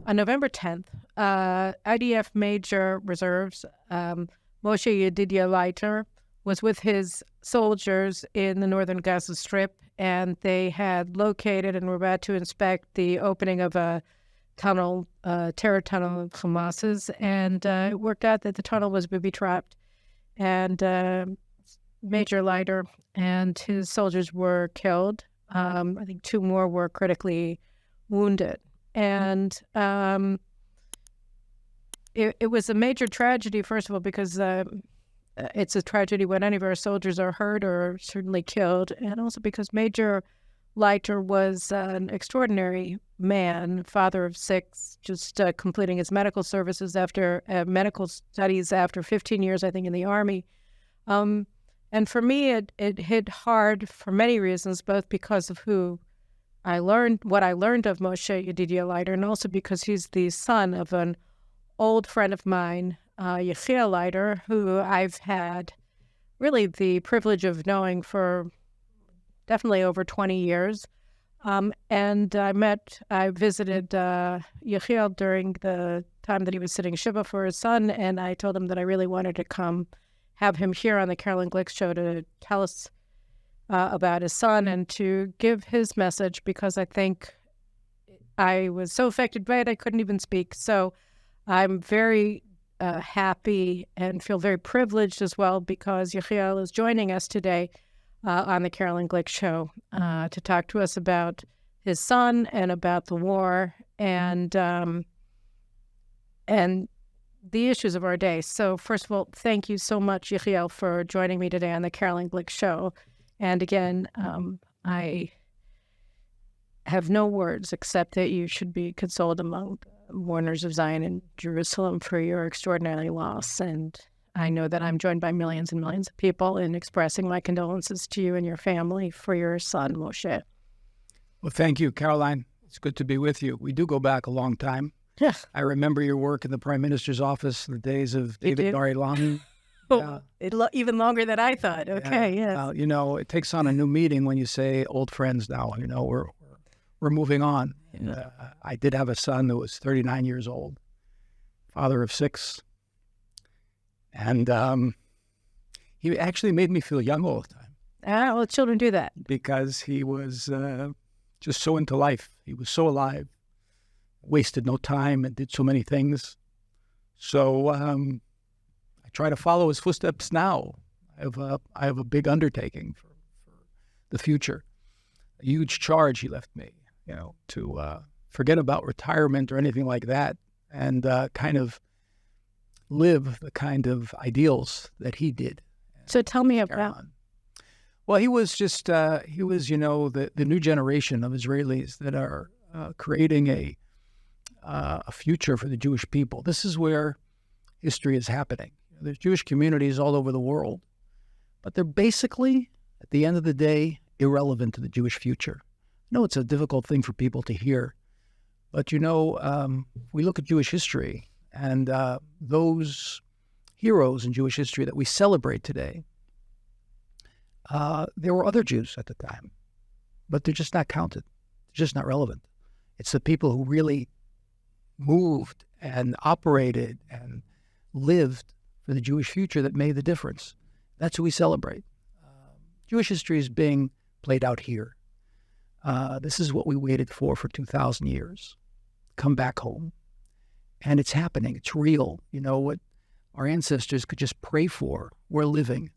On November 10th, IDF Major Reserves Moshe Yedidya Leiter was with his soldiers in the northern Gaza Strip, and they had located and were about to inspect the opening of a tunnel, terror tunnel of Hamas's, and it worked out that the tunnel was booby-trapped, and Major Leiter and his soldiers were killed. I think 2 more were critically wounded. And it was a major tragedy, first of all, because it's a tragedy when any of our soldiers are hurt or certainly killed, and also because Major Leiter was an extraordinary man, father of 6, just completing his medical services after medical studies after 15 years, I think, in the Army. And for me, it hit hard for many reasons, both because of what I learned of Moshe Yedidya Leiter, and also because he's the son of an old friend of mine, Yechiel Leiter, who I've had really the privilege of knowing for definitely over 20 years. And I visited Yechiel during the time that he was sitting Shiva for his son, and I told him that I really wanted to come have him here on the Caroline Glick Show to tell us about his son and to give his message, because I think I was so affected by it I couldn't even speak. So I'm very happy and feel very privileged as well, because Yechiel is joining us today on the Caroline Glick Show to talk to us about his son and about the war and the issues of our day. So first of all, thank you so much, Yechiel, for joining me today on the Caroline Glick Show. And again, I have no words except that you should be consoled among mourners of Zion and Jerusalem for your extraordinary loss. And I know that I'm joined by millions and millions of people in expressing my condolences to you and your family for your son, Moshe. Well, thank you, Caroline. It's good to be with you. We do go back a long time. Yes. I remember your work in the Prime Minister's office in the days of David Bar-Ilan. Even longer than I thought. Okay, yes. It takes on a new meaning when you say old friends now. We're moving on. Yeah. I did have a son that was 39 years old, father of 6. And he actually made me feel young all the time. Well, children do that. Because he was just so into life. He was so alive, wasted no time, and did so many things. So I try to follow his footsteps now. I have a big undertaking for the future, a huge charge he left me, to forget about retirement or anything like that, and kind of live the kind of ideals that he did. So tell me about. Well, he was the new generation of Israelis that are creating a future for the Jewish people. This is where history is happening. There's Jewish communities all over the world, but they're basically, at the end of the day, irrelevant to the Jewish future. I know it's a difficult thing for people to hear, but we look at Jewish history, and those heroes in Jewish history that we celebrate today, there were other Jews at the time, but they're just not counted. They're just not relevant. It's the people who really moved and operated and lived for the Jewish future that made the difference. That's who we celebrate. Jewish history is being played out here. This is what we waited for 2,000 years. Come back home. And it's happening. It's real. What our ancestors could just pray for, we're living.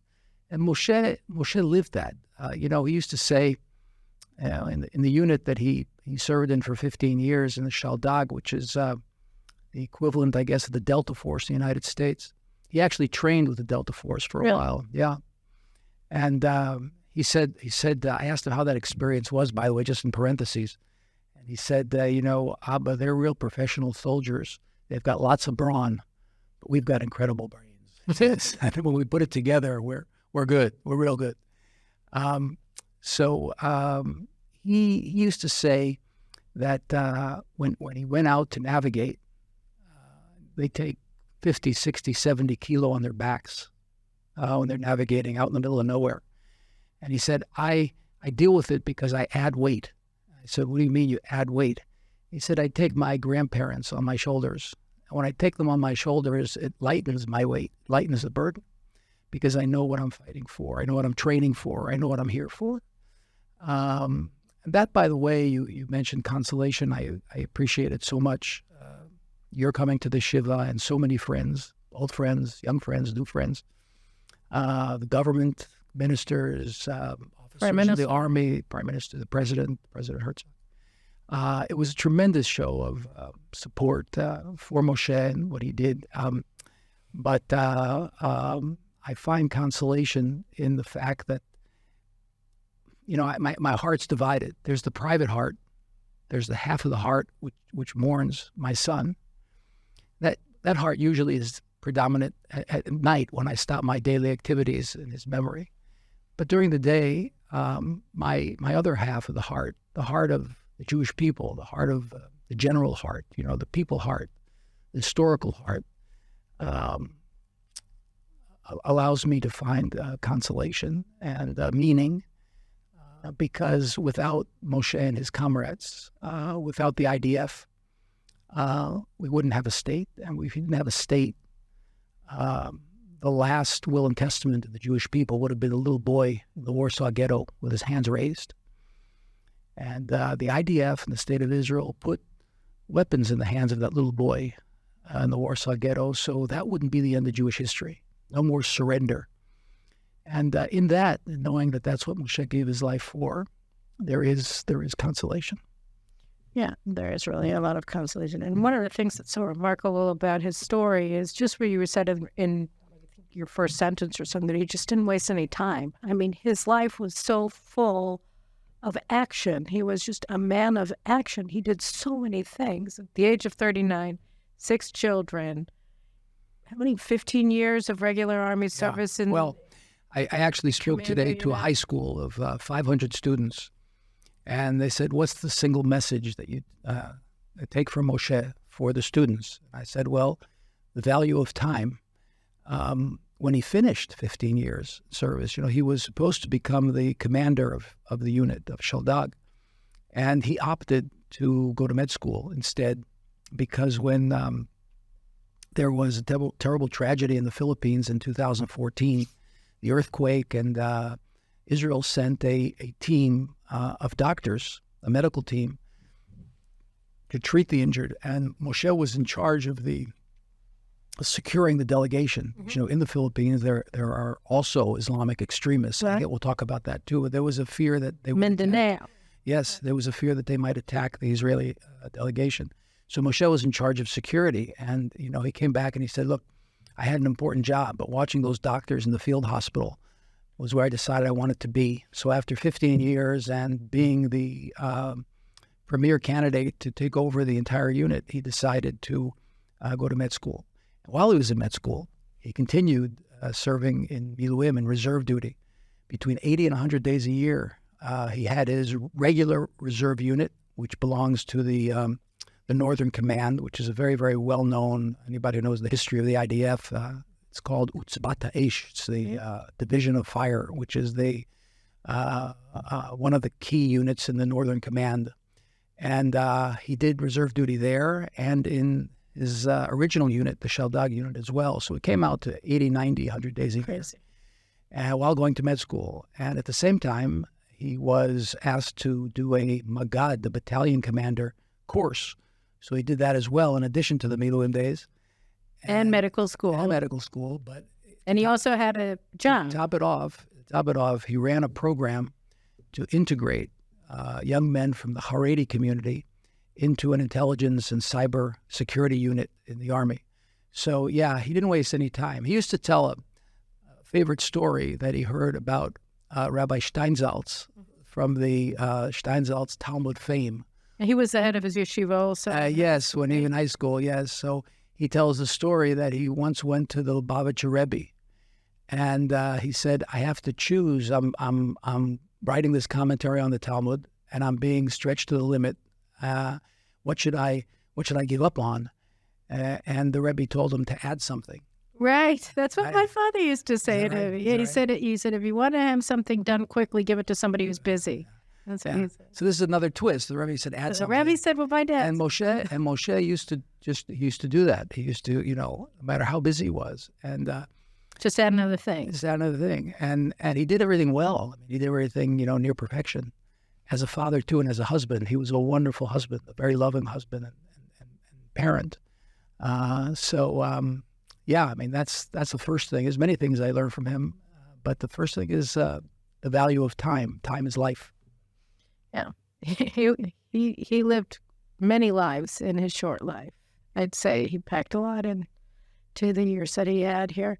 And Moshe lived that. He used to say, in the unit that he served in for 15 years in the Shaldag, which is the equivalent, I guess, of the Delta Force in the United States. He actually trained with the Delta Force for a while. Yeah. And he said, I asked him how that experience was, by the way, just in parentheses. And he said, Abba, they're real professional soldiers. They've got lots of brawn, but we've got incredible brains. And when we put it together, we're good. We're real good. So he used to say that when he went out to navigate, they take 50, 60, 70 kilo on their backs when they're navigating out in the middle of nowhere. And he said, I deal with it because I add weight. I said, what do you mean you add weight? He said, I take my grandparents on my shoulders. And when I take them on my shoulders, it lightens my weight, lightens the burden, because I know what I'm fighting for. I know what I'm training for. I know what I'm here for. That, by the way, you mentioned Consolation. I appreciate it so much. You're coming to the Shiva, and so many friends, old friends, young friends, new friends, the government, ministers, officers of the army, Prime Minister, the President Herzog. It was a tremendous show of support for Moshe and what he did. But I find consolation in the fact that, my heart's divided. There's the private heart. There's the half of the heart which mourns my son. That heart usually is predominant at night when I stop my daily activities in his memory. But during the day, my other half of the heart of the Jewish people, the heart of the general heart, the people heart, the historical heart, allows me to find consolation and meaning, because without Moshe and his comrades, without the IDF, we wouldn't have a state. And if we didn't have a state, the last will and testament of the Jewish people would have been a little boy in the Warsaw Ghetto with his hands raised. And the IDF and the state of Israel put weapons in the hands of that little boy in the Warsaw Ghetto, so that wouldn't be the end of Jewish history. No more surrender. And in that, knowing that that's what Moshe gave his life for, there is consolation. Yeah, there is really a lot of consolation. And one of the things that's so remarkable about his story is just where you said in your first sentence or something, that he just didn't waste any time. I mean, his life was so full of action. He was just a man of action. He did so many things. At the age of 39, 6 children, how many, 15 years of regular Army service? Yeah. Well, I actually spoke today to a high school of 500 students, and they said, what's the single message that you take from Moshe for the students? I said, well, the value of time. When he finished 15 years service, he was supposed to become the commander of the unit of Shaldag, and he opted to go to med school instead, because when there was a terrible tragedy in the Philippines in 2014, the earthquake, and Israel sent a team of doctors, a medical team, to treat the injured, and Moshe was in charge of securing the delegation. Mm-hmm. In the Philippines, there are also Islamic extremists. Right. We'll talk about that too. But there was a fear that they would attack. Yes, there was a fear that they might attack the Israeli delegation. So Moshe was in charge of security, and he came back and he said, "Look, I had an important job, but watching those doctors in the field hospital was where I decided I wanted to be." So after 15 years and being the premier candidate to take over the entire unit, he decided to go to med school. While he was in med school, he continued serving in Miluim, in reserve duty, between 80 and 100 days a year. He had his regular reserve unit, which belongs to the Northern Command, which is a very, very well-known, anybody who knows the history of the IDF, it's called Utzbat Eish. It's the Division of Fire, which is one of the key units in the Northern Command. And he did reserve duty there and in his original unit, the Shaldag unit as well. So it came out to 80, 90, 100 days a year while going to med school. And at the same time, he was asked to do a Magad, the battalion commander course. So he did that as well, in addition to the Miluim days. And medical school. And he also had a job. To top it off, he ran a program to integrate young men from the Haredi community into an intelligence and cyber security unit in the Army. So, yeah, he didn't waste any time. He used to tell a favorite story that he heard about Rabbi Steinsaltz from the Steinsaltz Talmud fame. And he was the head of his yeshiva also. Yes, when he was in high school, yes. So he tells the story that he once went to the Lubavitcher Rebbe, and he said, I have to choose. I'm writing this commentary on the Talmud, and I'm being stretched to the limit. What should I give up on? And the Rebbe told him to add something. Right. That's what my father used to say to me. He said, if you want to have something done quickly, give it to somebody who's busy. That's what he said. So this is another twist. The Rebbe said, add The something. Rebbe said, well, my dad. And Moshe used to do that. He used to, no matter how busy he was, and just add another thing. Just add another thing. And he did everything well. I mean, he did everything, near perfection. As a father, too, and as a husband, he was a wonderful husband, a very loving husband and parent. Yeah, I mean, that's the first thing. There's many things I learned from him, but the first thing is the value of time. Time is life. Yeah. He lived many lives in his short life. I'd say he packed a lot into the years that he had here.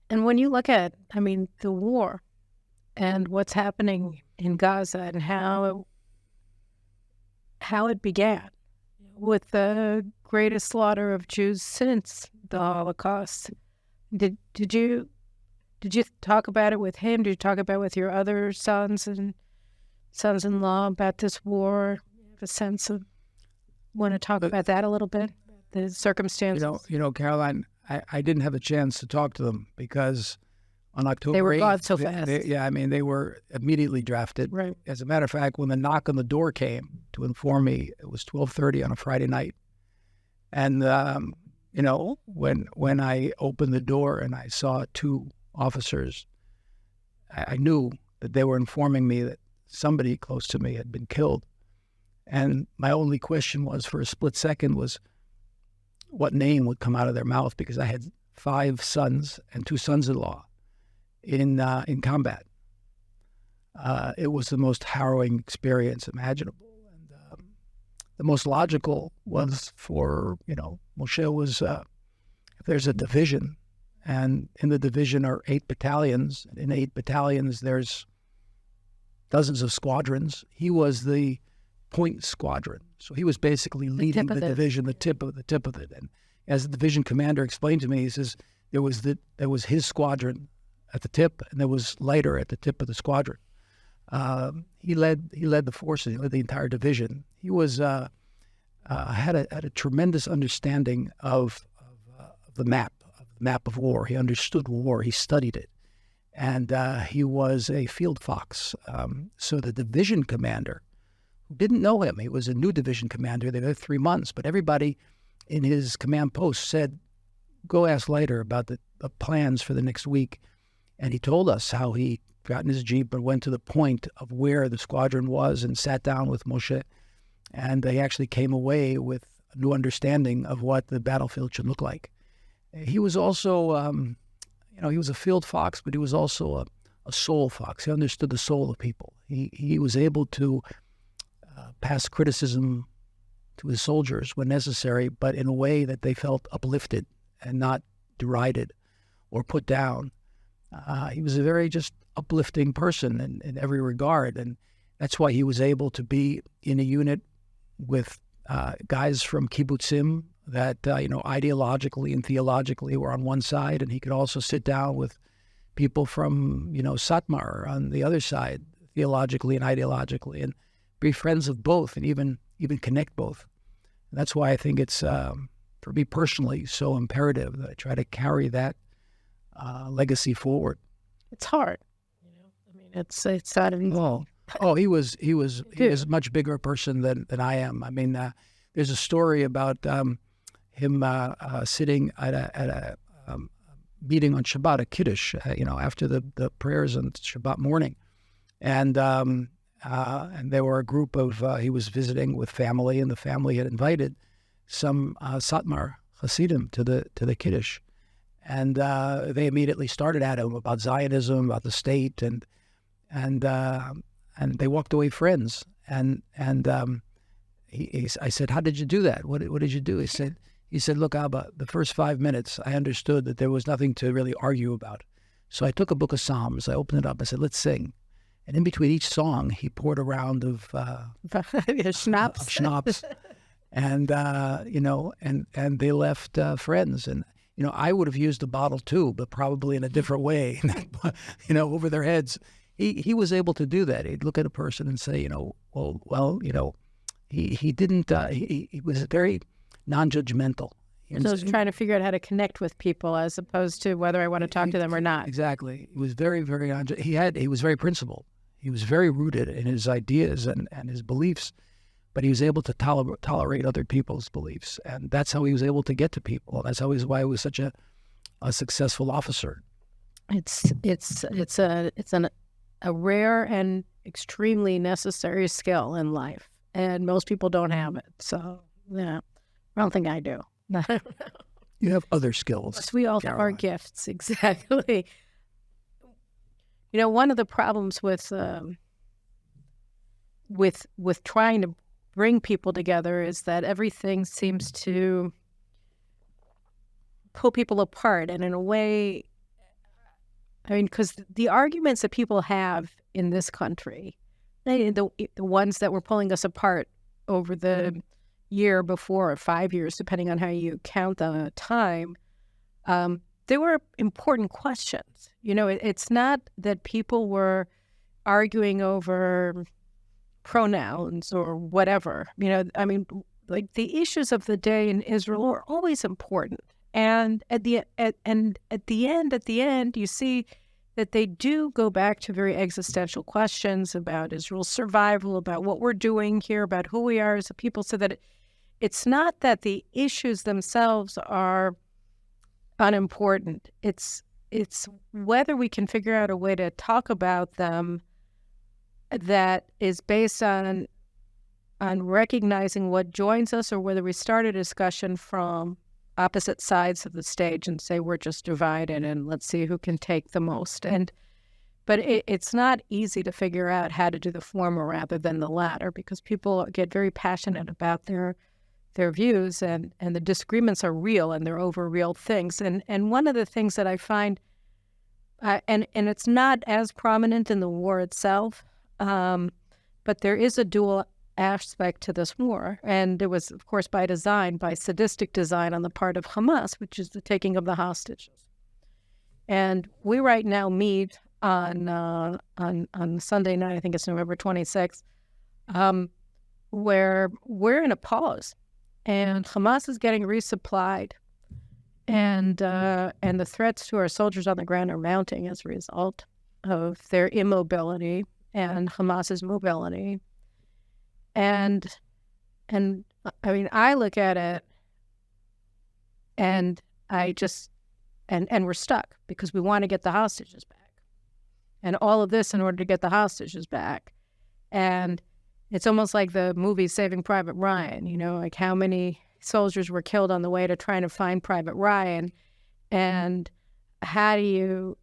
And when you look at, the war and what's happening in Gaza and how it began with the greatest slaughter of Jews since the Holocaust, did you talk about it with him? Did you talk about it with your other sons and sons-in-law about this war? You have a sense of, want to talk about that a little bit, the circumstances? Caroline, I didn't have a chance to talk to them because on October 8th... They were gone so fast. They were immediately drafted. Right. As a matter of fact, when the knock on the door came to inform me, it was 12:30 on a Friday night. And, when I opened the door and I saw two officers, I knew that they were informing me that somebody close to me had been killed. And my only question was, for a split second, was what name would come out of their mouth, because I had 5 sons and 2 sons-in-law in combat. It was the most harrowing experience imaginable. And the most logical was for, Moshe was, if there's a division, and in the division are 8 battalions, in 8 battalions there's dozens of squadrons. He was the point squadron. So he was basically leading the division, the tip of it. And as the division commander explained to me, he says there was his squadron at the tip, and there was Leiter at the tip of the squadron. He led the forces. He led the entire division. He was had a tremendous understanding of the map of war. He understood war. He studied it, and he was a field fox. So the division commander, who didn't know him, he was a new division commander. They were there 3 months, but everybody in his command post said, "Go ask Leiter about the plans for the next week." And he told us how he got in his Jeep and went to the point of where the squadron was and sat down with Moshe. And they actually came away with a new understanding of what the battlefield should look like. He was also, he was a field fox, but he was also a soul fox. He understood the soul of people. He was able to pass criticism to his soldiers when necessary, but in a way that they felt uplifted and not derided or put down. He was a very just uplifting person in every regard, and that's why he was able to be in a unit with guys from kibbutzim that ideologically and theologically were on one side, and he could also sit down with people from Satmar on the other side, theologically and ideologically, and be friends of both, and even connect both. And that's why I think it's for me personally so imperative that I try to carry that legacy forward. It's hard, it's not an easy. He was a much bigger person than I am. I mean, there's a story about him sitting at a meeting on Shabbat, a kiddush, after the prayers on Shabbat morning, and there were a group of he was visiting with family, and the family had invited some Satmar Hasidim to the kiddush. And they immediately started at him about Zionism, about the state, and they walked away friends. And I said, "How did you do that? What did you do?" He said, "Look, Abba, the first 5 minutes, I understood that there was nothing to really argue about. So I took a book of Psalms, I opened it up, I said, let's sing. And in between each song, he poured a round of schnapps, and and they left friends. And I would have used the bottle too, but probably in a different way, over their heads. He was able to do that. He'd look at a person and say, he didn't. He was very non-judgmental. So he's trying to figure out how to connect with people as opposed to whether I want to talk to them or not. Exactly. He was very, very he was very principled. He was very rooted in his ideas and his beliefs, but he was able to tolerate other people's beliefs. And that's how he was able to get to people. That's why he was such a successful officer. It's a rare and extremely necessary skill in life, and most people don't have it. So, yeah, I don't think I do. You have other skills. Yes, we all have our gifts, exactly. One of the problems with trying to bring people together is that everything seems to pull people apart, and in a way, because the arguments that people have in this country, the ones that were pulling us apart over the year before or 5 years, depending on how you count the time, they were important questions. It's not that people were arguing over pronouns or whatever. Like the issues of the day in Israel are always important. And at the end, you see that they do go back to very existential questions about Israel's survival, about what we're doing here, about who we are as a people, so that it's not that the issues themselves are unimportant. It's whether we can figure out a way to talk about them that is based on recognizing what joins us, or whether we start a discussion from opposite sides of the stage and say we're just divided and let's see who can take the most. But it's not easy to figure out how to do the former rather than the latter, because people get very passionate about their views, and the disagreements are real, and they're over real things. And one of the things that I find, and it's not as prominent in the war itself, but there is a dual aspect to this war, and it was, of course, by design, by sadistic design on the part of Hamas, which is the taking of the hostages. And we right now meet on Sunday night, I think it's November 26th, where we're in a pause, and Hamas is getting resupplied, and the threats to our soldiers on the ground are mounting as a result of their immobility and Hamas's mobility. And I look at it, and we're stuck because we want to get the hostages back, and all of this in order to get the hostages back. And it's almost like the movie Saving Private Ryan, like how many soldiers were killed on the way to trying to find Private Ryan, and how do you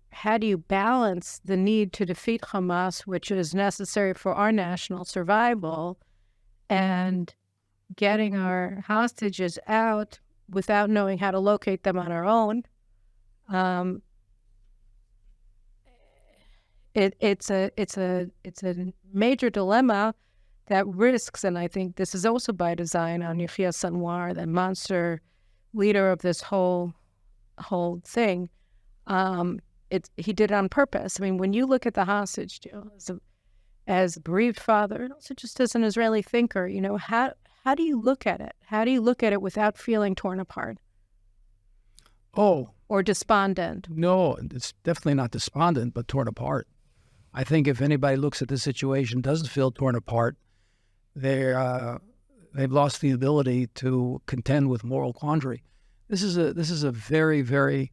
balance the need to defeat Hamas, which is necessary for our national survival, and getting our hostages out without knowing how to locate them on our own. It's a major dilemma that risks, and I think this is also by design on Yechiel Sinwar, the monster leader of this whole thing. He did it on purpose. When you look at the hostage deal as a bereaved father, and also just as an Israeli thinker, how do you look at it? How do you look at it without feeling torn apart? Oh. Or despondent? No, it's definitely not despondent, but torn apart. I think if anybody looks at the situation, doesn't feel torn apart, they've lost the ability to contend with moral quandary. This is a very, very,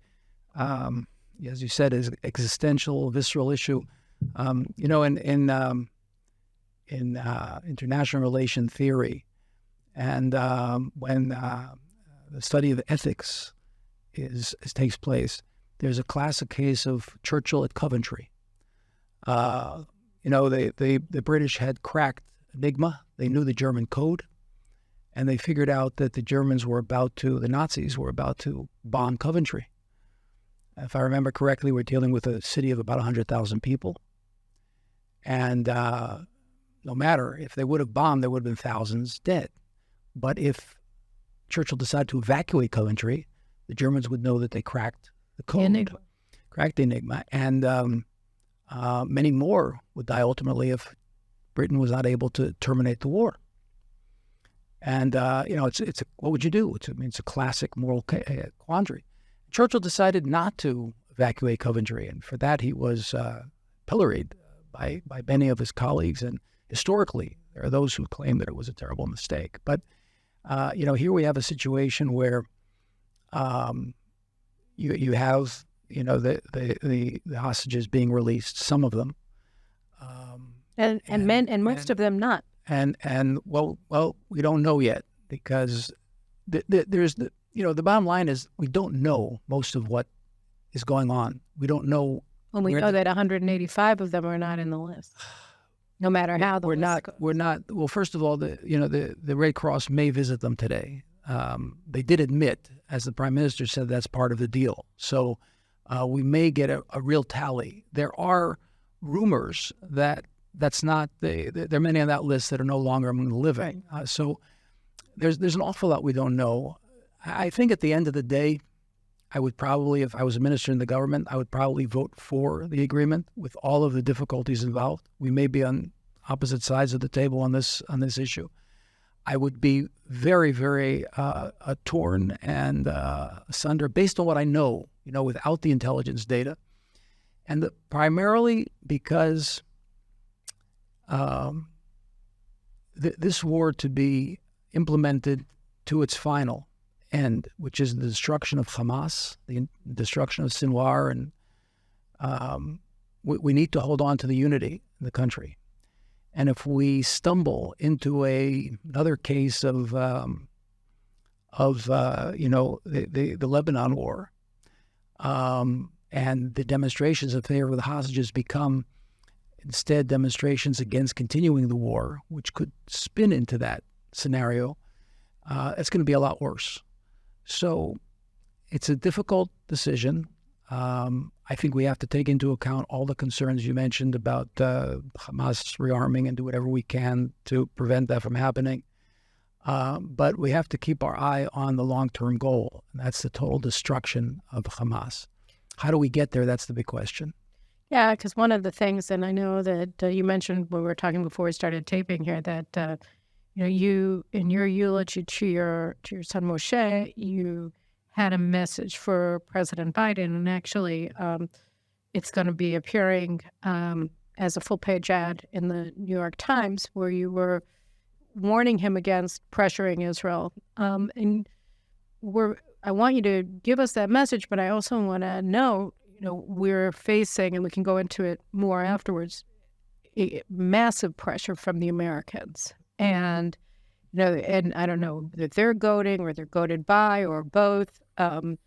as you said, is existential, visceral issue. In international relation theory, and when the study of ethics takes place, there's a classic case of Churchill at Coventry. The British had cracked Enigma. They knew the German code, and they figured out that the Nazis were about to bomb Coventry. If I remember correctly, we're dealing with a city of about 100,000 people. And no matter if they would have bombed, there would have been thousands dead. But if Churchill decided to evacuate Coventry, the Germans would know that they cracked the code, cracked the Enigma, and many more would die ultimately if Britain was not able to terminate the war. And what would you do? It's a classic moral quandary. Churchill decided not to evacuate Coventry, and for that he was pilloried by many of his colleagues. And historically, there are those who claim that it was a terrible mistake. But, here we have a situation where you have, the hostages being released, some of them. And most of them not. And well, we don't know yet, because there's the bottom line is we don't know most of what is going on. We don't know. Well, we know that 185 of them are not in the list, no matter how the list goes. We're not. Well, first of all, the Red Cross may visit them today. They did admit, as the Prime Minister said, that's part of the deal. So we may get a real tally. There are rumors that's not. There are many on that list that are no longer among the living. Right. So there's an awful lot we don't know. I think at the end of the day, I would probably, if I was a minister in the government, I would probably vote for the agreement with all of the difficulties involved. We may be on opposite sides of the table on this issue. I would be very, very torn and asunder based on what I know, without the intelligence data, and primarily because this war to be implemented to its final end, which is the destruction of Hamas, the destruction of Sinwar, and we need to hold on to the unity in the country. And if we stumble into another case of the Lebanon war, and the demonstrations in favor of the hostages become instead demonstrations against continuing the war, which could spin into that scenario, it's going to be a lot worse. So it's a difficult decision. I think we have to take into account all the concerns you mentioned about Hamas rearming and do whatever we can to prevent that from happening. But we have to keep our eye on the long-term goal, and that's the total destruction of Hamas. How do we get there? That's the big question. Yeah, because one of the things, and I know that you mentioned when we were talking before we started taping here, that you in your eulogy to your son Moshe, you had a message for President Biden, and actually, it's going to be appearing as a full-page ad in the New York Times, where you were warning him against pressuring Israel. And I want you to give us that message, but I also want to know, we're facing, and we can go into it more afterwards, massive pressure from the Americans. And, and I don't know that they're goading or they're goaded by or both, a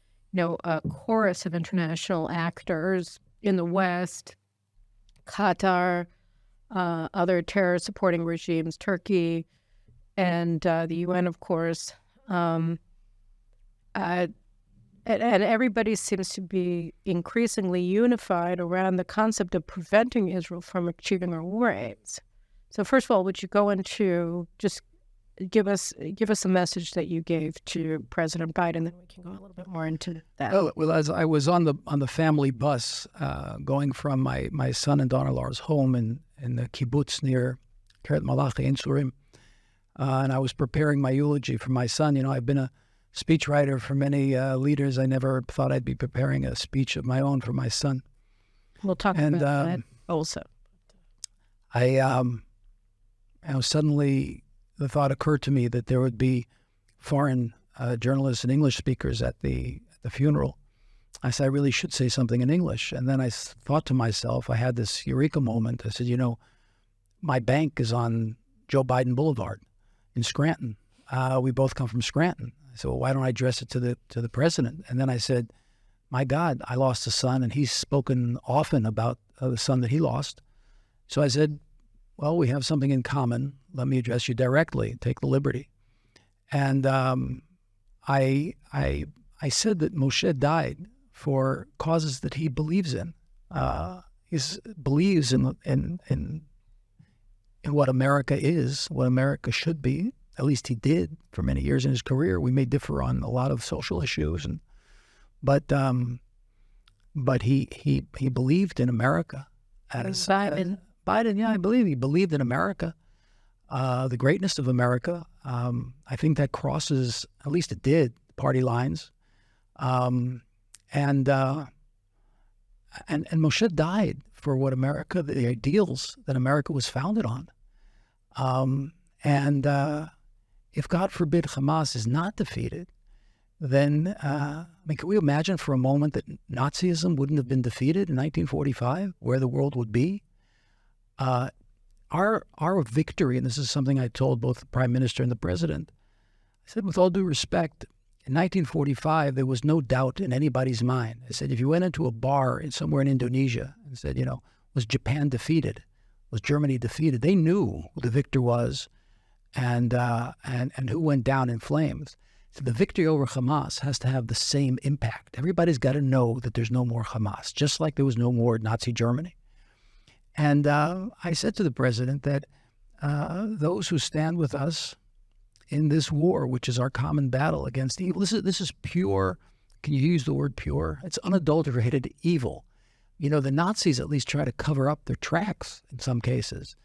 chorus of international actors in the West, Qatar, other terror-supporting regimes, Turkey, and the UN, of course. And everybody seems to be increasingly unified around the concept of preventing Israel from achieving our war aims. So first of all, would you go into just give us a message that you gave to President Biden, then we can go a little bit more into that. Oh, well, as I was on the family bus going from my son and daughter-in-law's home in the kibbutz near Kiryat Malachi in Surim, and I was preparing my eulogy for my son. I've been a speechwriter for many leaders. I never thought I'd be preparing a speech of my own for my son. We'll talk about that also. Suddenly the thought occurred to me that there would be foreign journalists and English speakers at the funeral. I said, I really should say something in English. And then I thought to myself, I had this eureka moment. I said, my bank is on Joe Biden Boulevard in Scranton. We both come from Scranton. I said, well, why don't I address it to the president? And then I said, my God, I lost a son, and he's spoken often about the son that he lost. So I said, well, we have something in common. Let me address you directly. Take the liberty. And I said that Moshe died for causes that he believes in. He believes in what America is, what America should be. At least he did for many years in his career. We may differ on a lot of social issues, but he believed in America. Biden, yeah, I believe he believed in America, the greatness of America. I think that crosses, at least it did, party lines. And Moshe died for what America, the ideals that America was founded on. And if, God forbid, Hamas is not defeated, then, can we imagine for a moment that Nazism wouldn't have been defeated in 1945, where the world would be? Our victory, and this is something I told both the Prime Minister and the President, I said, with all due respect, in 1945, there was no doubt in anybody's mind. I said, if you went into a bar somewhere in Indonesia and said, was Japan defeated? Was Germany defeated? They knew who the victor was and who went down in flames. So the victory over Hamas has to have the same impact. Everybody's got to know that there's no more Hamas, just like there was no more Nazi Germany. And I said to the President that those who stand with us in this war, which is our common battle against evil, this is pure, can you use the word pure? It's unadulterated evil. The Nazis at least try to cover up their tracks in some cases.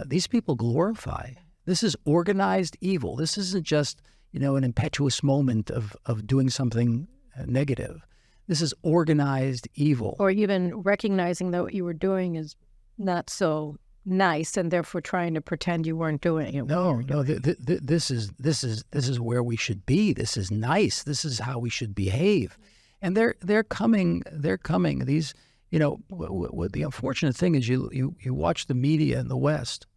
These people glorify. This is organized evil. This isn't just, an impetuous moment of doing something negative. This is organized evil. Or even recognizing that what you were doing is not so nice, and therefore trying to pretend you weren't doing it. No. This is where we should be. This is nice. This is how we should behave. And they're coming. These, what the unfortunate thing is, you watch the media in the West,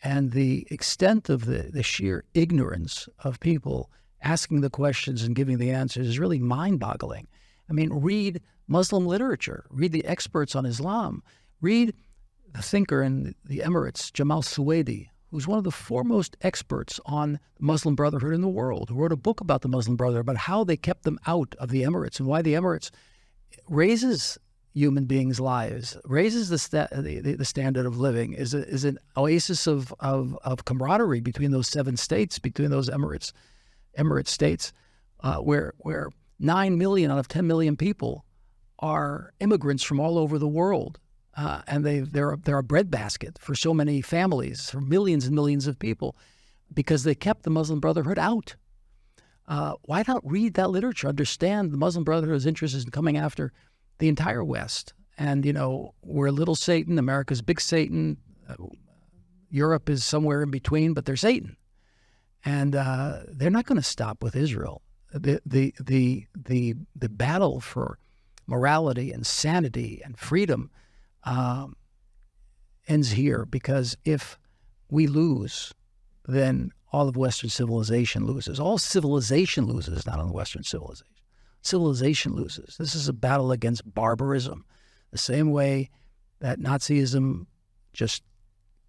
and the extent of the sheer ignorance of people asking the questions and giving the answers is really mind-boggling. Read Muslim literature. Read the experts on Islam. Read the thinker in the Emirates, Jamal Suwaidi, who's one of the foremost experts on the Muslim Brotherhood in the world, who wrote a book about the Muslim Brotherhood, about how they kept them out of the Emirates and why the Emirates raises human beings' lives, raises the standard of living, is an oasis of camaraderie between those 7 states, between those Emirates states, where 9 million out of 10 million people are immigrants from all over the world. And they're a breadbasket for so many families, for millions and millions of people, because they kept the Muslim Brotherhood out. Why not read that literature, understand the Muslim Brotherhood's interest in coming after the entire West? And, we're little Satan, America's big Satan, Europe is somewhere in between, but they're Satan. And they're not going to stop with Israel. The battle for morality and sanity and freedom ends here, because if we lose, then all of Western civilization loses. All civilization loses, not only Western civilization. Civilization loses. This is a battle against barbarism, the same way that Nazism just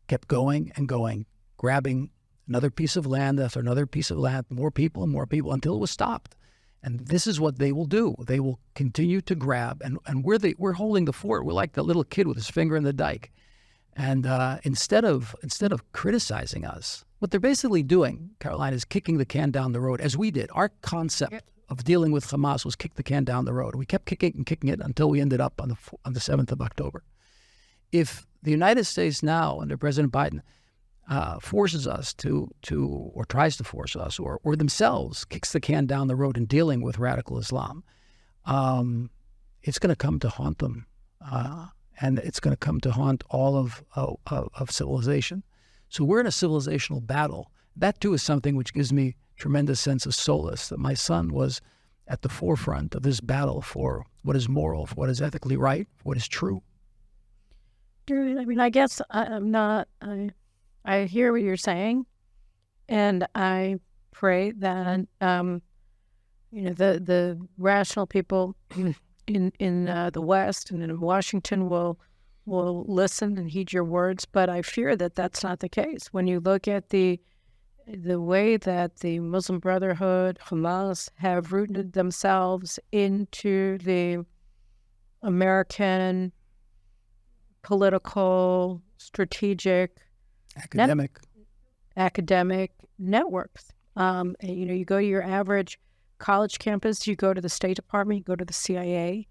kept going and going, grabbing another piece of land after another piece of land, more people and more people, until it was stopped. And this is what they will do. They will continue to grab, and we're holding the fort. We're like the little kid with his finger in the dike. And instead of criticizing us, what they're basically doing, Caroline, is kicking the can down the road, as we did. Our concept of dealing with Hamas was kick the can down the road. We kept kicking it until we ended up on the 7th of October. If the United States now, under President Biden, forces us to or tries to force us, or themselves kicks the can down the road in dealing with radical Islam, it's going to come to haunt them, and it's going to come to haunt all of civilization. So we're in a civilizational battle. That too is something which gives me tremendous sense of solace, that my son was at the forefront of this battle for what is moral, for what is ethically right, for what is true. I guess I'm not. I hear what you're saying, and I pray that the rational people in the West and in Washington will listen and heed your words. But I fear that that's not the case. When you look at the way that the Muslim Brotherhood, Hamas, have rooted themselves into the American political, strategic, academic networks. You go to your average college campus, you go to the State Department, you go to the CIA,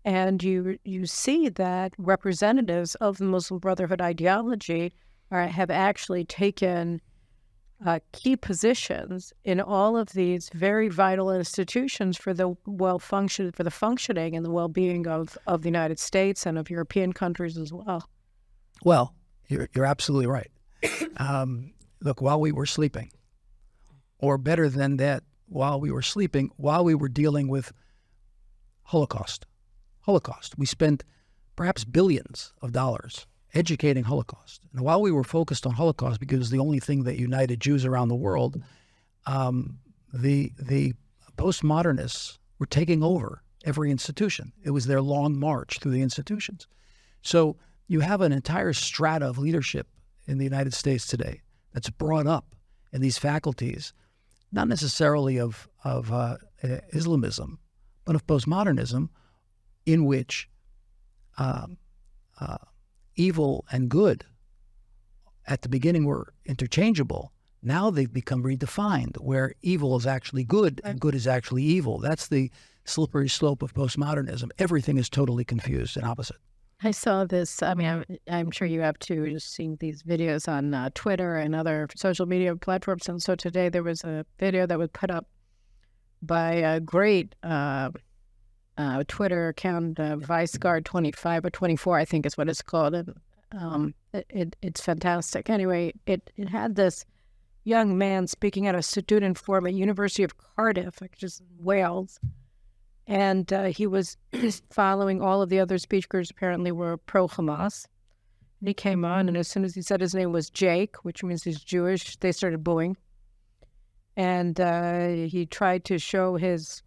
and you see that representatives of the Muslim Brotherhood ideology have actually taken key positions in all of these very vital institutions for the functioning and the well-being of the United States and of European countries as well. Well, you're absolutely right. Look, while we were sleeping, or better than that, while we were sleeping, while we were dealing with Holocaust, we spent perhaps billions of dollars educating Holocaust. And while we were focused on Holocaust, because it was the only thing that united Jews around the world, the postmodernists were taking over every institution. It was their long march through the institutions. So you have an entire strata of leadership in the United States today that's brought up in these faculties, not necessarily of Islamism, but of postmodernism, in which evil and good at the beginning were interchangeable. Now they've become redefined, where evil is actually good and good is actually evil. That's the slippery slope of postmodernism. Everything is totally confused and opposite. I saw this. I mean, I'm sure you have too, just seeing these videos on Twitter and other social media platforms. And so today there was a video that was put up by a great Twitter account, ViceGuard 25 or 24, I think is what it's called. And it's fantastic. Anyway, it had this young man speaking at a student forum at University of Cardiff, which is in Wales. And he was following all of the other speakers, apparently were pro-Hamas. And he came on, and as soon as he said his name was Jake, which means he's Jewish, they started booing. And he tried to show his,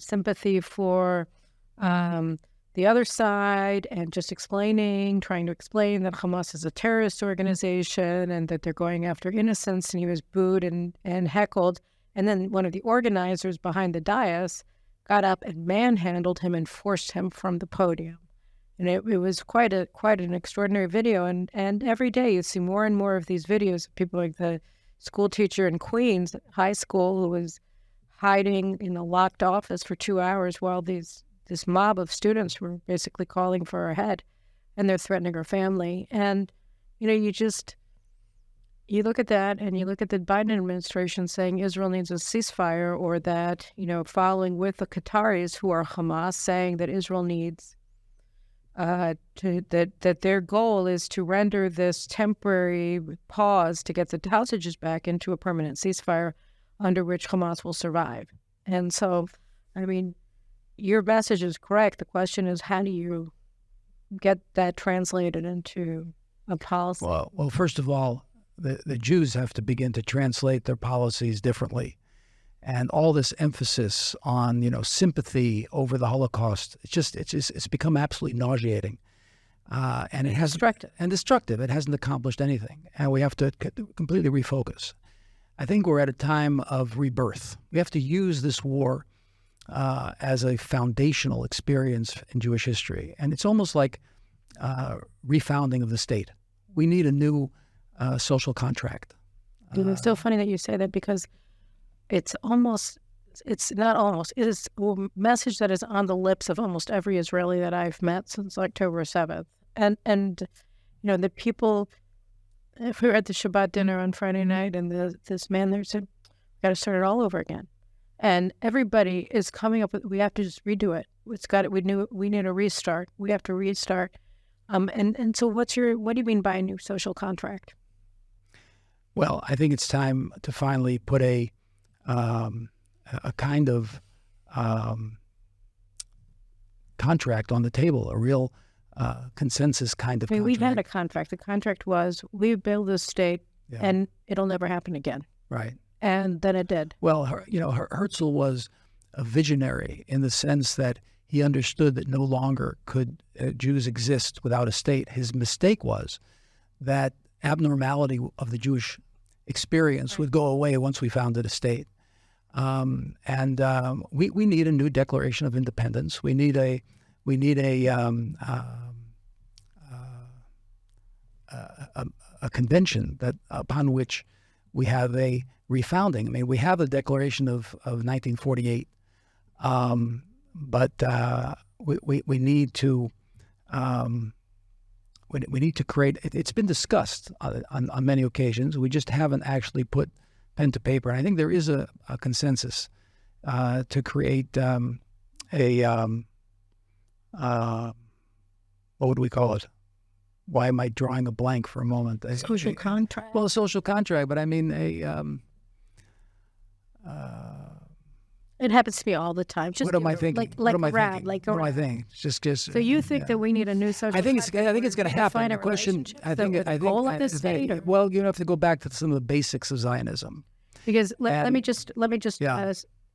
sympathy for the other side, and just trying to explain that Hamas is a terrorist organization and that they're going after innocents, and he was booed and heckled. And then one of the organizers behind the dais got up and manhandled him and forced him from the podium. And it was quite an extraordinary video. And every day you see more and more of these videos of people like the school teacher in Queens High School who was hiding in a locked office for 2 hours while this mob of students were basically calling for her head, and they're threatening her family. And, you look at that, and you look at the Biden administration saying Israel needs a ceasefire, or that, following with the Qataris, who are Hamas, saying that Israel needs that their goal is to render this temporary pause to get the hostages back into a permanent ceasefire under which Hamas will survive. And so, I mean, your message is correct. The question is, how do you get that translated into a policy? Well, first of all, the Jews have to begin to translate their policies differently. And all this emphasis on, sympathy over the Holocaust, it's become absolutely nauseating. And it has destructive. It hasn't accomplished anything. And we have to completely refocus. I think we're at a time of rebirth. We have to use this war as a foundational experience in Jewish history. And it's almost like refounding of the state. We need a new social contract. It's still funny that you say that, because it is a message that is on the lips of almost every Israeli that I've met since October 7th. And the people, if we were at the Shabbat dinner on Friday night, and this man there said, we got to start it all over again. And everybody is coming up with, we have to just redo it. We need a restart. We have to restart. And so what do you mean by a new social contract? Well, I think it's time to finally put a kind of contract on the table, a real consensus kind of contract. We've had a contract. The contract was, we build this state, and it'll never happen again. Right. And then it did. Well, Herzl was a visionary in the sense that he understood that no longer could Jews exist without a state. His mistake was that abnormality of the Jewish experience would go away once we founded a state. We need a new Declaration of Independence. We need a convention that upon which we have a refounding. I mean, we have the Declaration of 1948, but we need to we need to create. It's been discussed on many occasions. We just haven't actually put pen to paper. And I think there is a consensus to create what would we call it? Why am I drawing a blank for a moment? Social contract. Well, a social contract, but I mean it happens to me all the time. Just what am I thinking? Like what am I rad, thinking? like what am I thinking? Just. So you think that we need a new social? I think it's going to happen. The question, I think, well, you have to go back to some of the basics of Zionism. Because let me just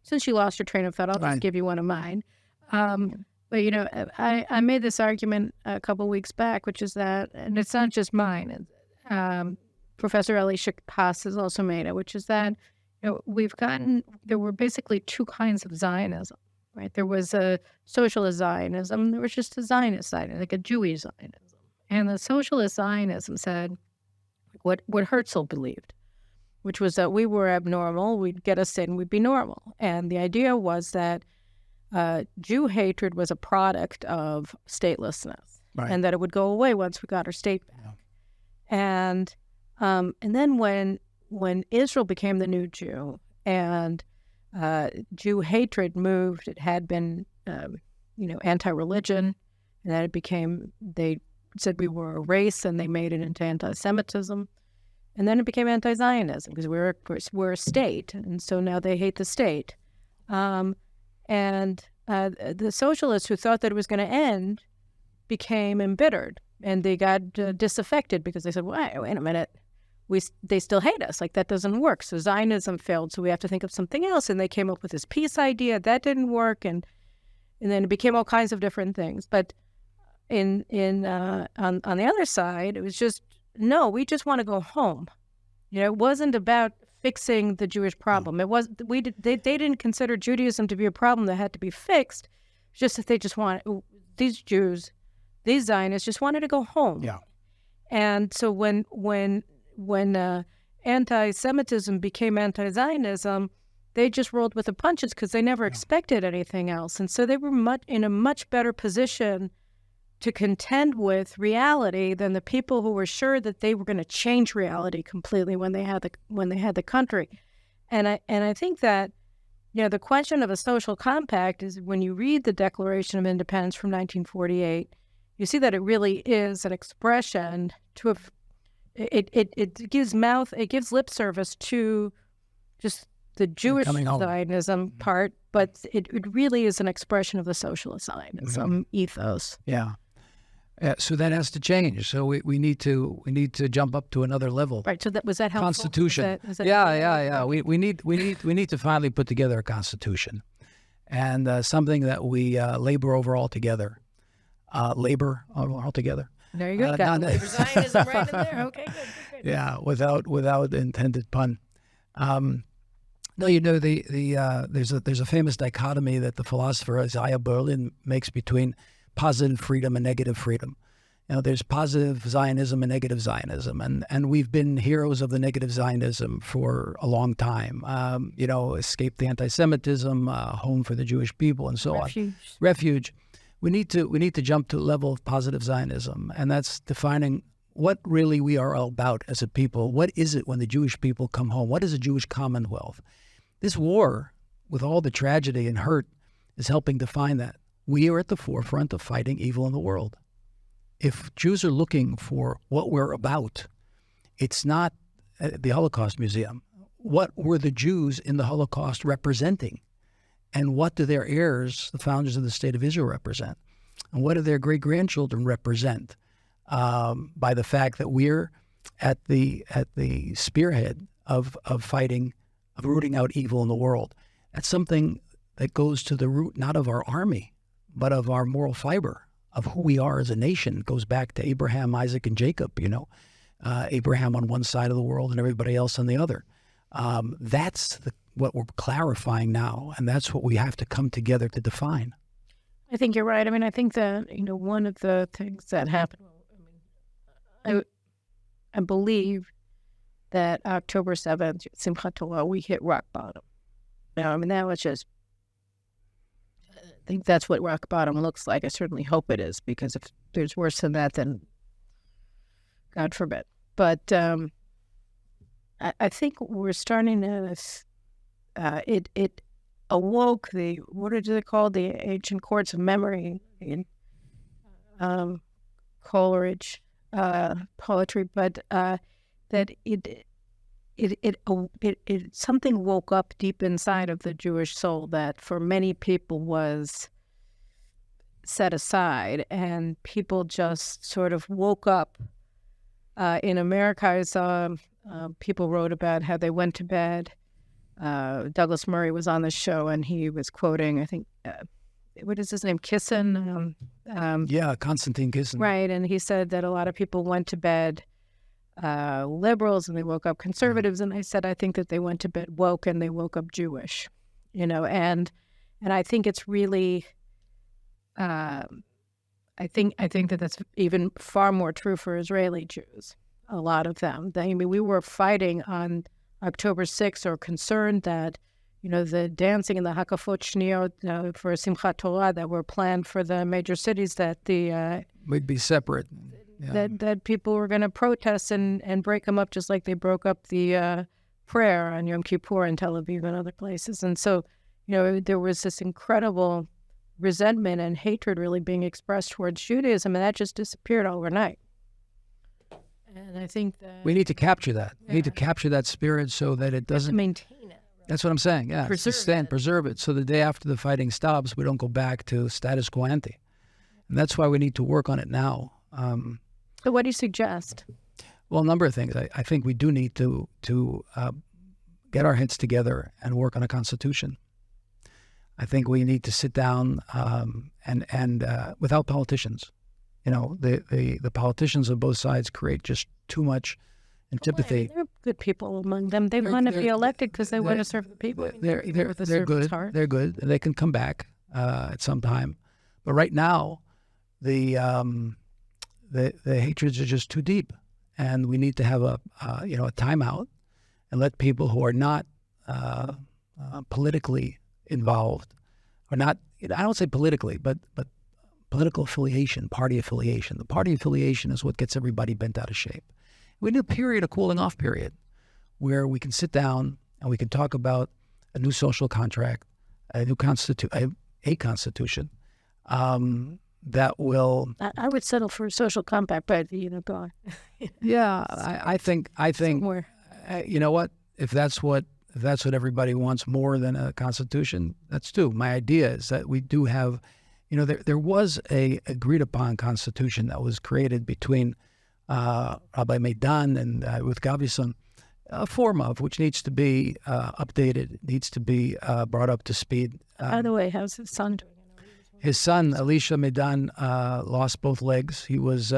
since you lost your train of thought, I'll just give you one of mine. But you know, I made this argument a couple of weeks back, which is that, and it's not just mine. Professor Eli Haas has also made it, which is that, you know, there were basically two kinds of Zionism, right? There was a socialist Zionism, there was just a Zionist Zionism, like a Jewish Zionism. And the socialist Zionism said what Herzl believed, which was that we were abnormal, we'd get us in, we'd be normal. And the idea was that Jew hatred was a product of statelessness, right, and that it would go away once we got our state back. Yeah. And then when Israel became the new Jew and Jew hatred moved, it had been anti-religion, and then it became, they said we were a race, and they made it into anti-Semitism, and then it became anti-Zionism because we're a state, and so now they hate the state. And the socialists who thought that it was going to end became embittered, and they got disaffected because they said, wait a minute, they still hate us. Like, that doesn't work. So Zionism failed, so we have to think of something else. And they came up with this peace idea. That didn't work, and then it became all kinds of different things. But on the other side, it was just, no, we just want to go home. You know, it wasn't about fixing the Jewish problem. It was they didn't consider Judaism to be a problem that had to be fixed. Just that they just these Jews, these Zionists just wanted to go home. Yeah. And so when anti-Semitism became anti-Zionism, they just rolled with the punches because they never expected anything else. And so they were in a much better position to contend with reality than the people who were sure that they were going to change reality completely when they had the country. And I think that, you know, the question of a social compact is, when you read the Declaration of Independence from 1948, you see that it really is an expression to it gives lip service to just the Jewish Zionism part, but it really is an expression of the socialist Zionism ethos. Yeah. So that has to change. So we need to jump up to another level. Right. So was that helpful? Constitution. Yeah. We need to finally put together a constitution, and something that we labor over all together. Labor all together. There you go. Got labor Zionism right in there. Okay. Good. Yeah. Without intended pun. No, you know, there's a famous dichotomy that the philosopher Isaiah Berlin makes between positive freedom and negative freedom. You know, there's positive Zionism and negative Zionism, and we've been heroes of the negative Zionism for a long time. Escape the anti-Semitism, home for the Jewish people, and so on. Refuge. We need to jump to the level of positive Zionism, and that's defining what really we are all about as a people. What is it when the Jewish people come home? What is a Jewish commonwealth? This war, with all the tragedy and hurt, is helping define that. We are at the forefront of fighting evil in the world. If Jews are looking for what we're about, it's not the Holocaust Museum. What were the Jews in the Holocaust representing? And what do their heirs, the founders of the State of Israel, represent? And what do their great-grandchildren represent by the fact that we're at the spearhead of fighting, of rooting out evil in the world? That's something that goes to the root not of our army, but of our moral fiber, of who we are as a nation. It goes back to Abraham, Isaac, and Jacob, Abraham on one side of the world and everybody else on the other. That's what we're clarifying now, and that's what we have to come together to define. I think you're right. I mean, I think that, one of the things that happened, I believe that October 7th, Simchat Torah, we hit rock bottom. Now, I mean, that was just, I think that's what rock bottom looks like. I certainly hope it is, because if there's worse than that, then God forbid. But I think we're starting to, it awoke what are they called? The ancient courts of memory in Coleridge poetry, but that it something woke up deep inside of the Jewish soul that for many people was set aside, and people just sort of woke up. In America, I saw people wrote about how they went to bed. Douglas Murray was on the show, and he was quoting, I think, what is his name, Kissen? Yeah, Konstantin Kissen. Right, and he said that a lot of people went to bed liberals, and they woke up conservatives, and I said, I think that they went to bed woke, and they woke up Jewish, and I think it's really, I think that that's even far more true for Israeli Jews. A lot of them. We were fighting on October 6th, or concerned that, the dancing and the Hakafot Shniyot for Simchat Torah that were planned for the major cities, that we'd be separate. Yeah. That people were going to protest and break them up, just like they broke up the prayer on Yom Kippur in Tel Aviv and other places. And so, there was this incredible resentment and hatred really being expressed towards Judaism, and that just disappeared overnight. And I think that we need to capture that. We need to capture that spirit so that it doesn't maintain it. Right? That's what I'm saying. Yeah, preserve it. So the day after the fighting stops, we don't go back to status quo ante, and that's why we need to work on it now. So, what do you suggest? Well, a number of things. I think we do need to get our heads together and work on a constitution. I think we need to sit down and without politicians. The politicians of both sides create just too much antipathy. There are good people among them. They want to be elected because they want to serve the people. They're good. Heart. They're good. They can come back at some time. But right now, the hatreds are just too deep, and we need to have a timeout and let people who are not politically involved, or not, I don't say politically, but political affiliation, party affiliation. The party affiliation is what gets everybody bent out of shape. We need a cooling off period, where we can sit down and we can talk about a new social contract, a constitution that will. I would settle for a social compact, but go on. Yeah, I think. Somewhere. You know what? If that's what everybody wants more than a constitution, that's too. My idea is that we do have, there was a agreed upon constitution that was created between Rabbi Meidan and Ruth Gavison, a form of which needs to be updated, needs to be brought up to speed. By the way, how's his son doing? His son, Elisha Meidan, lost both legs. He was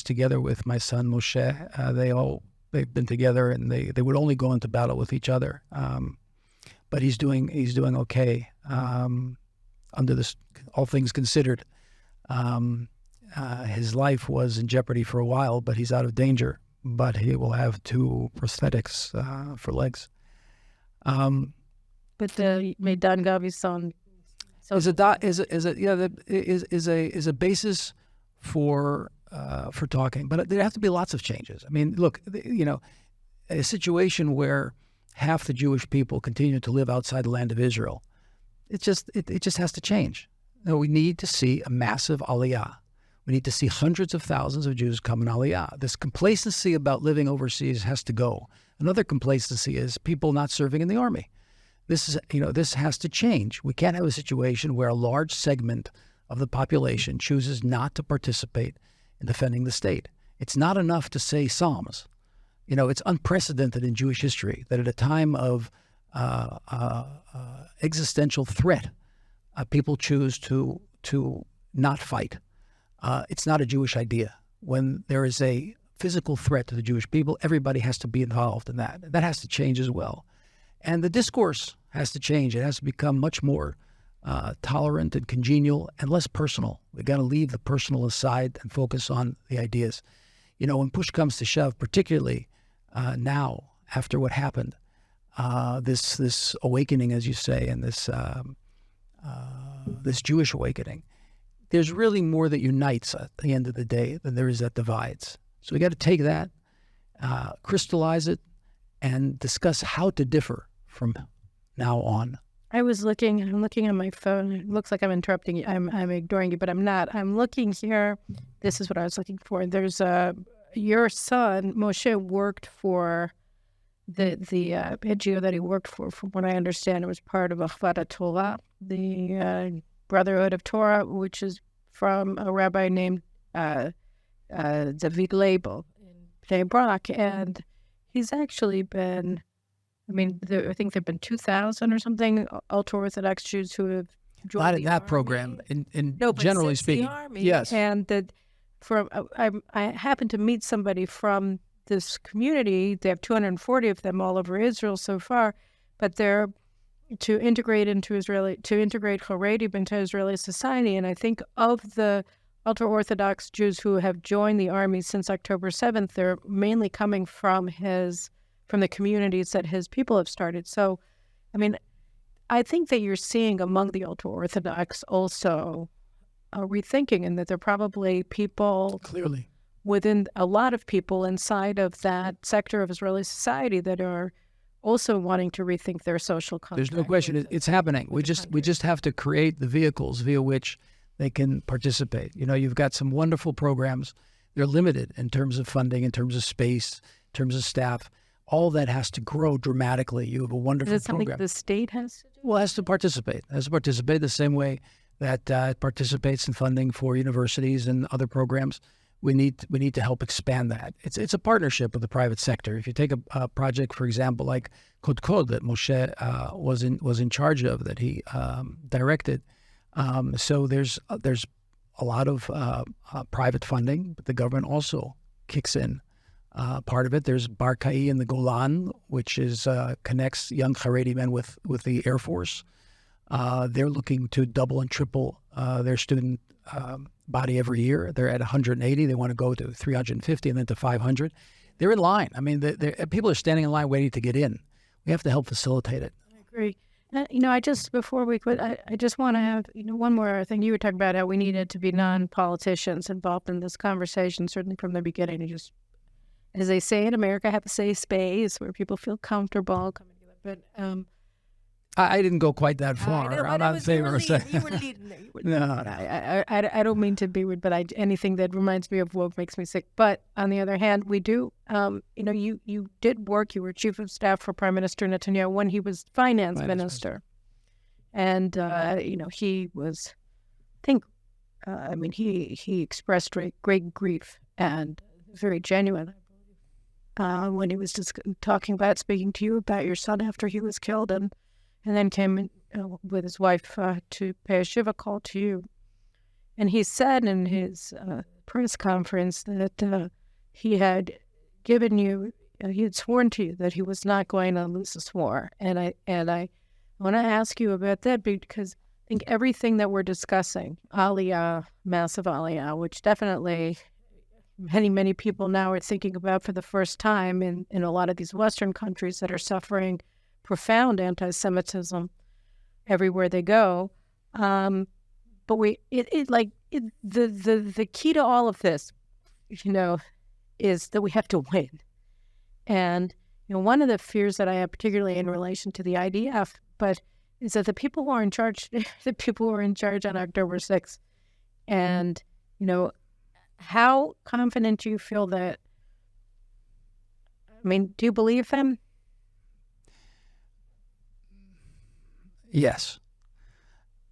together with my son Moshe. They've been together, and they would only go into battle with each other. But he's doing okay under this, all things considered. His life was in jeopardy for a while, but he's out of danger. But he will have 2 prosthetics for legs. But the Meidan Gavison is a basis for talking, but there have to be lots of changes. I mean, look, a situation where half the Jewish people continue to live outside the land of Israel, it just has to change. We need to see a massive aliyah. We need to see hundreds of thousands of Jews come in aliyah. This complacency about living overseas has to go. Another complacency is people not serving in the army. This has to change. We can't have a situation where a large segment of the population chooses not to participate in defending the state. It's not enough to say Psalms. It's unprecedented in Jewish history that at a time of existential threat, people choose to not fight. It's not a Jewish idea. When there is a physical threat to the Jewish people, everybody has to be involved in that. That has to change as well. And the discourse has to change. It has to become much more tolerant and congenial and less personal. We've got to leave the personal aside and focus on the ideas. When push comes to shove, particularly now, after what happened, this awakening, as you say, and this Jewish awakening, there's really more that unites at the end of the day than there is that divides. So we got to take that, crystallize it, and discuss how to differ from now on. I'm looking on my phone. It looks like I'm interrupting you. I'm ignoring you, but I'm not. I'm looking here. This is what I was looking for. There's your son, Moshe, worked for the NGO that he worked for. From what I understand, it was part of Achvat Torah, the Brotherhood of Torah, which is from a rabbi named David Label in Bnei Brak. And he's actually been, I think there have been 2,000 or something ultra-orthodox Jews who have joined Not in the that army. program, No, but generally since the speaking. army, Yes. and that I happened to meet somebody from this community. They have 240 of them all over Israel so far, but they're to integrate Haredim into Israeli society. And I think of the ultra-Orthodox Jews who have joined the army since October 7th, they're mainly coming from the communities that his people have started. So, I think that you're seeing among the ultra-Orthodox also a rethinking, and that there are probably people Clearly. within a lot of people inside of that sector of Israeli society that are also wanting to rethink their social contract. There's no question. It's happening. We just have to create the vehicles via which they can participate. You've got some wonderful programs. They're limited in terms of funding, in terms of space, in terms of staff. All that has to grow dramatically. You have a wonderful Is it something program. the state has to do? Well, it has to participate. It has to participate the same way that it participates in funding for universities and other programs. We need to help expand that. It's a partnership with the private sector. If you take a project, for example, like Code Code that Moshe was in charge of, that he directed. So there's a lot of private funding, but the government also kicks in part of it. There's Barkai in the Golan, which connects young Haredi men with the Air Force. They're looking to double and triple their student body every year. They're at 180. They want to go to 350 and then to 500. They're in line. People are standing in line waiting to get in. We have to help facilitate it. I agree. Before we quit, I just want to have, one more thing. You were talking about how we needed to be non-politicians involved in this conversation, certainly from the beginning. You just, as they say in America, have a safe space where people feel comfortable coming together. But I didn't go quite that far. I'm not in favor of saying. You were leading there. No. I don't mean to be rude, but anything that reminds me of woke makes me sick. But on the other hand, we do. You did work. You were chief of staff for Prime Minister Netanyahu when he was finance minister, and he was. He expressed great grief and very genuine. When he was just speaking to you about your son after he was killed, and then came with his wife to pay a Shiva call to you. And he said in his press conference that he had given you, he had sworn to you that he was not going to lose this war. And I want to ask you about that because I think everything that we're discussing, Aliyah, massive Aliyah, which definitely many, many people now are thinking about for the first time in a lot of these Western countries that are suffering profound anti-Semitism everywhere they go. But the key to all of this, is that we have to win. And, one of the fears that I have, particularly in relation to the IDF, is that the people who are in charge, on October 6th, and, how confident do you feel that, do you believe them? Yes.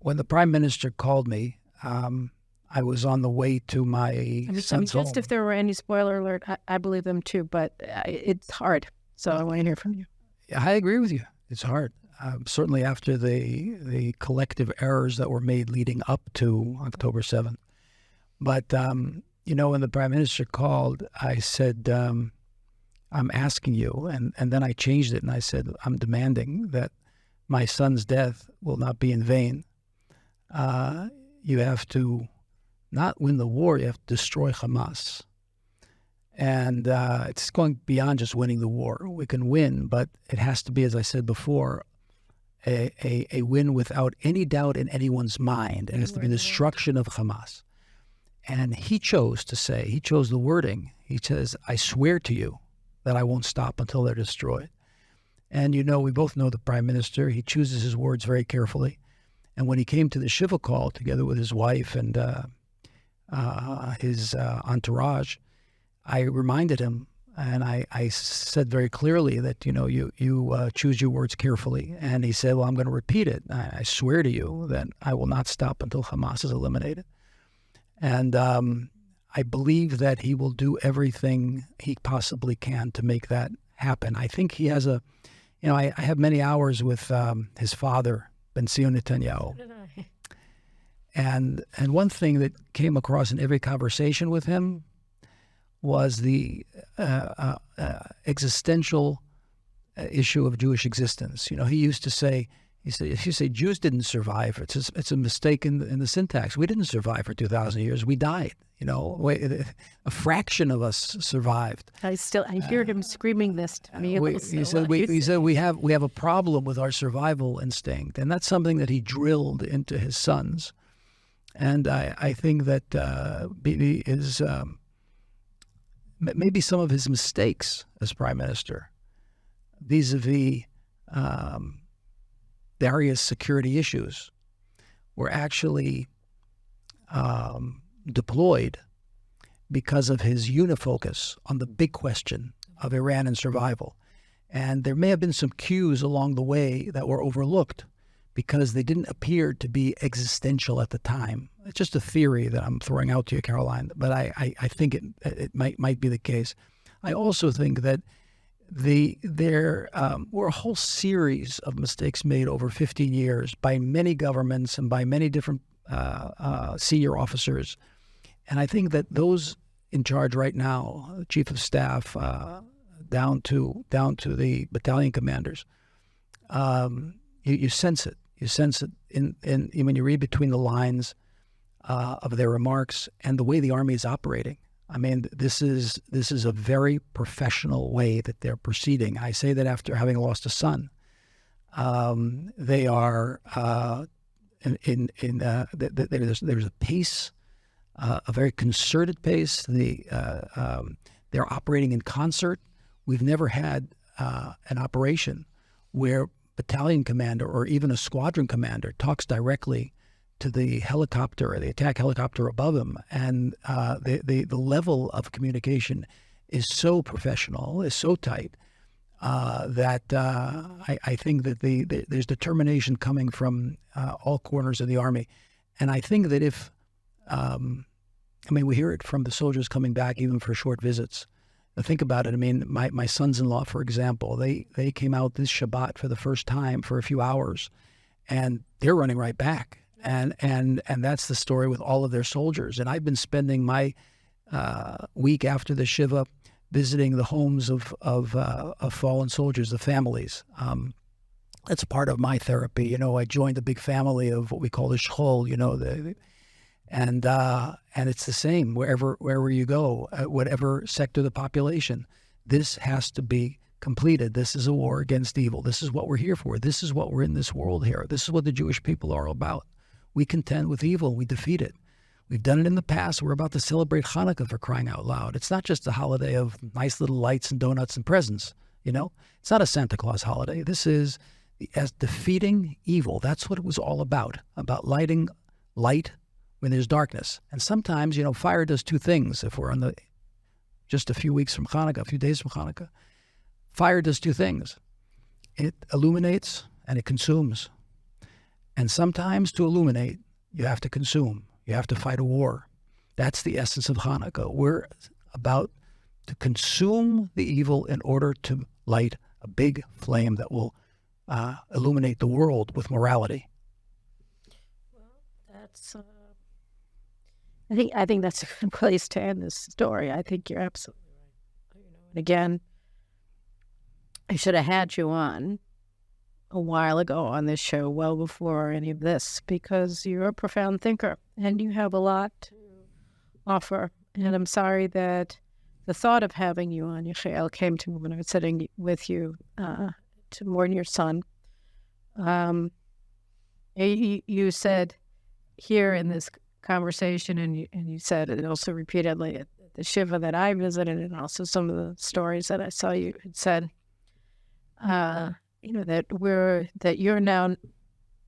When the prime minister called me, I was on the way to my son's home. Just if there were any spoiler alert, I believe them too, but it's hard. So I want to hear from you. I agree with you. It's hard. Certainly after the collective errors that were made leading up to October 7th. But, when the prime minister called, I said, I'm asking you, and then I changed it and I said, I'm demanding that my son's death will not be in vain. You have to not win the war, you have to destroy Hamas. And it's going beyond just winning the war. We can win, but it has to be, as I said before, a win without any doubt in anyone's mind. It has to be the destruction of Hamas. And he chose the wording. He says, I swear to you that I won't stop until they're destroyed. And we both know the prime minister. He chooses his words very carefully. And when he came to the Shiva call together with his wife and his entourage, I reminded him, and I said very clearly that, you choose your words carefully. And he said, well, I'm going to repeat it. I swear to you that I will not stop until Hamas is eliminated. And I believe that he will do everything he possibly can to make that happen. I think he has I have many hours with his father, Ben-Zion Netanyahu. And one thing that came across in every conversation with him was the existential issue of Jewish existence. He used to say, if you say Jews didn't survive, it's a mistake in the syntax. We didn't survive for 2,000 years. We died. A fraction of us survived. I hear him screaming this to me. He said we have a problem with our survival instinct, and that's something that he drilled into his sons. And I think that Bibi is maybe some of his mistakes as prime minister, vis-a-vis various security issues, were actually deployed because of his unifocus on the big question of Iran and survival. And there may have been some cues along the way that were overlooked because they didn't appear to be existential at the time. It's just a theory that I'm throwing out to you, Caroline, but I think it might be the case. I also think that there were a whole series of mistakes made over 15 years by many governments and by many different senior officers. And I think that those in charge right now, chief of staff, down to the battalion commanders, you sense it. You sense it in when you read between the lines of their remarks and the way the Army is operating. I mean, this is a very professional way that they're proceeding. I say that after having lost a son. They are there's a pace, a very concerted pace. They're operating in concert. We've never had an operation where battalion commander or even a squadron commander talks directly to the helicopter or the attack helicopter above him, and the level of communication is so professional, is so tight that I think that there's determination coming from all corners of the Army, and I think that if we hear it from the soldiers coming back even for short visits. Think about it. I mean, my sons-in-law, for example, they came out this Shabbat for the first time for a few hours, and they're running right back. And that's the story with all of their soldiers. And I've been spending my week after the Shiva visiting the homes of fallen soldiers, the families. That's part of my therapy. I joined a big family of what we call the Yechiel, and it's the same wherever you go, whatever sector of the population. This has to be completed. This is a war against evil. This is what we're here for. This is what we're in this world here. This is what the Jewish people are about. We contend with evil. We defeat it. We've done it in the past. We're about to celebrate Hanukkah, for crying out loud. It's not just a holiday of nice little lights and donuts and presents. It's not a Santa Claus holiday. This is as defeating evil. That's what it was all about lighting light when there's darkness. And sometimes, fire does two things. If we're on just a few weeks from Hanukkah, a few days from Hanukkah, fire does two things. It illuminates and it consumes. And sometimes to illuminate, you have to consume. You have to fight a war. That's the essence of Hanukkah. We're about to consume the evil in order to light a big flame that will illuminate the world with morality. Well, that's... I think that's a good place to end this story. I think you're absolutely right. And again, I should have had you on a while ago on this show, well before any of this, because you're a profound thinker and you have a lot to offer. And I'm sorry that the thought of having you on, Yechiel, came to me when I was sitting with you to mourn your son. You said here in this conversation, and you said it also repeatedly at the shiva that I visited, and also some of the stories that I saw you had said. That you're now,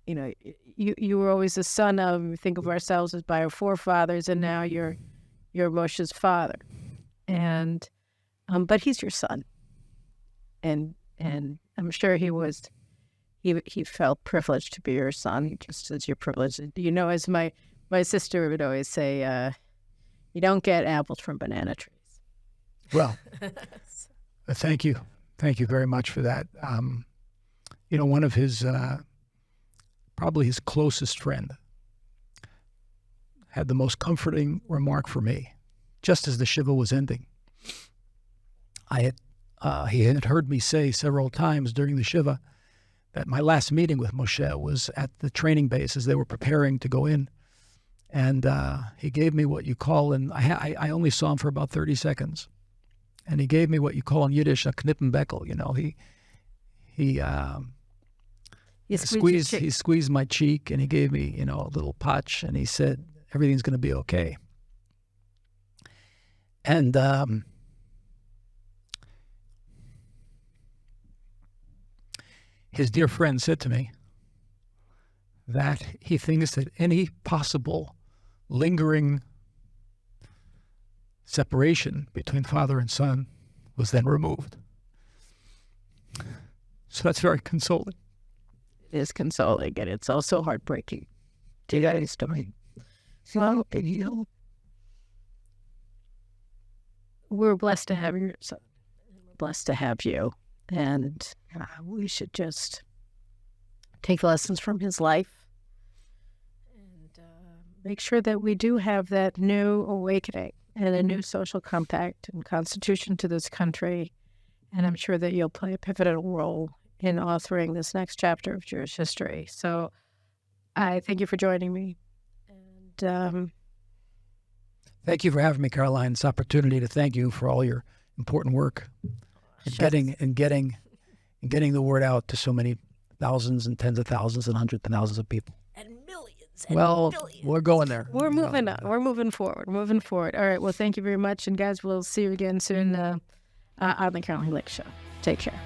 you were always the son of. We think of ourselves as by our forefathers, and now you're Moshe's father, and but he's your son, and I'm sure he felt privileged to be your son, just as you're privileged. As my sister would always say, you don't get apples from banana trees. Well, thank you very much for that. One of his, probably his closest friend, had the most comforting remark for me, just as the shiva was ending. He had heard me say several times during the shiva that my last meeting with Moshe was at the training base as they were preparing to go in. And he gave me what you call, and I only saw him for about 30 seconds. And he gave me what you call in Yiddish a knippenbeckel. He squeezed my cheek, and he gave me, a little patch, and he said, everything's going to be okay. And his dear friend said to me that he thinks that any possible lingering separation between father and son was then removed. So that's very consoling. It is consoling, and it's also heartbreaking. Do you guys story? Well, we're blessed to have your son. We're blessed to have you, and we should just take lessons from his life and make sure that we do have that new awakening and a new social compact and constitution to this country. And I'm sure that you'll play a pivotal role in authoring this next chapter of Jewish history. So I thank you for joining me. And thank you for having me, Caroline. This opportunity to thank you for all your important work and getting the word out to so many thousands and tens of thousands and hundreds of thousands of people. And millions. Billions. We're going there. We're moving on. We're moving forward. All right. Well, thank you very much. And guys, we'll see you again soon on the Caroline Glick Show. Take care.